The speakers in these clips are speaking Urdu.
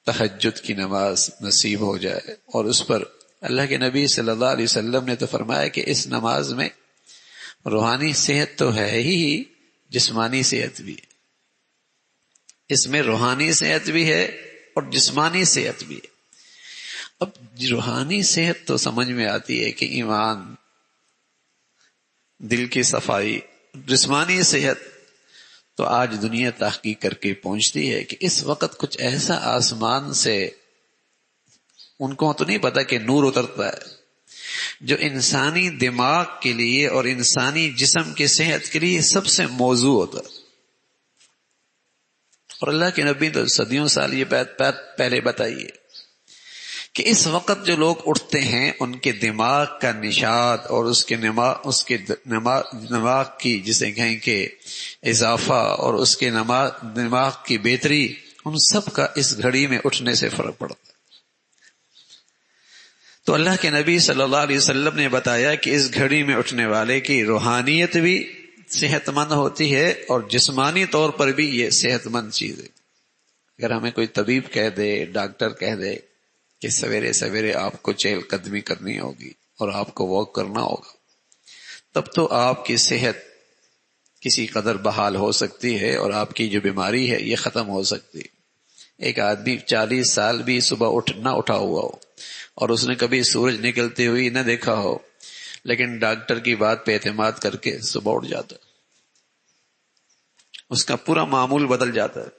تہجد کی نماز نصیب ہو جائے، اور اس پر اللہ کے نبی صلی اللہ علیہ وسلم نے تو فرمایا کہ اس نماز میں روحانی صحت تو ہے ہی، جسمانی صحت بھی ہے، اس میں روحانی صحت بھی ہے اور جسمانی صحت بھی ہے۔ اب روحانی صحت تو سمجھ میں آتی ہے کہ ایمان، دل کی صفائی، جسمانی صحت تو آج دنیا تحقیق کر کے پہنچتی ہے کہ اس وقت کچھ ایسا آسمان سے، ان کو تو نہیں پتا کہ نور اترتا ہے جو انسانی دماغ کے لیے اور انسانی جسم کی صحت کے لیے سب سے موزوں ہوتا ہے۔ اور اللہ کے نبی تو صدیوں سال یہ بات پہلے بتائیے کہ اس وقت جو لوگ اٹھتے ہیں ان کے دماغ کا نشاط اور اس کے دماغ کی جسے کہیں کہ اضافہ اور اس کے دماغ کی بہتری، ان سب کا اس گھڑی میں اٹھنے سے فرق پڑتا ہے۔ تو اللہ کے نبی صلی اللہ علیہ وسلم نے بتایا کہ اس گھڑی میں اٹھنے والے کی روحانیت بھی صحت مند ہوتی ہے اور جسمانی طور پر بھی یہ صحت مند چیز ہے۔ اگر ہمیں کوئی طبیب کہہ دے، ڈاکٹر کہہ دے کہ سویرے سویرے آپ کو چہل قدمی کرنی ہوگی اور آپ کو واک کرنا ہوگا، تب تو آپ کی صحت کسی قدر بحال ہو سکتی ہے اور آپ کی جو بیماری ہے یہ ختم ہو سکتی ہے۔ ایک آدمی 40 سال بھی صبح نہ اٹھا ہوا ہو اور اس نے کبھی سورج نکلتے ہوئی نہ دیکھا ہو، لیکن ڈاکٹر کی بات پہ اعتماد کر کے صبح اٹھ جاتا ہے، اس کا پورا معمول بدل جاتا ہے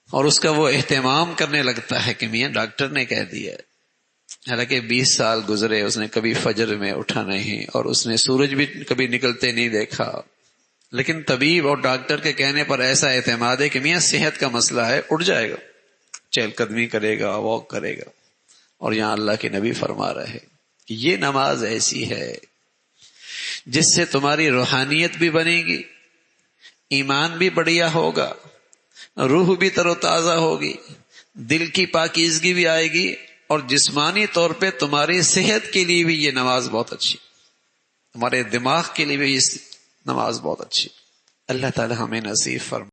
اور اس کا وہ اہتمام کرنے لگتا ہے کہ میاں ڈاکٹر نے کہہ دیا ہے۔ حالانکہ 20 سال گزرے، اس نے کبھی فجر میں اٹھا نہیں اور اس نے سورج بھی کبھی نکلتے نہیں دیکھا، لیکن طبیب اور ڈاکٹر کے کہنے پر ایسا اعتماد ہے کہ میاں صحت کا مسئلہ ہے، اٹھ جائے گا، چہل قدمی کرے گا، واک کرے گا۔ اور یہاں اللہ کے نبی فرما رہے کہ یہ نماز ایسی ہے جس سے تمہاری روحانیت بھی بنے گی، ایمان بھی بڑھیا ہوگا، روح بھی تر و تازہ ہوگی، دل کی پاکیزگی بھی آئے گی، اور جسمانی طور پہ تمہاری صحت کے لیے بھی یہ نماز بہت اچھی، تمہارے دماغ کے لیے بھی یہ نماز بہت اچھی۔ اللہ تعالی ہمیں نصیب فرمائے۔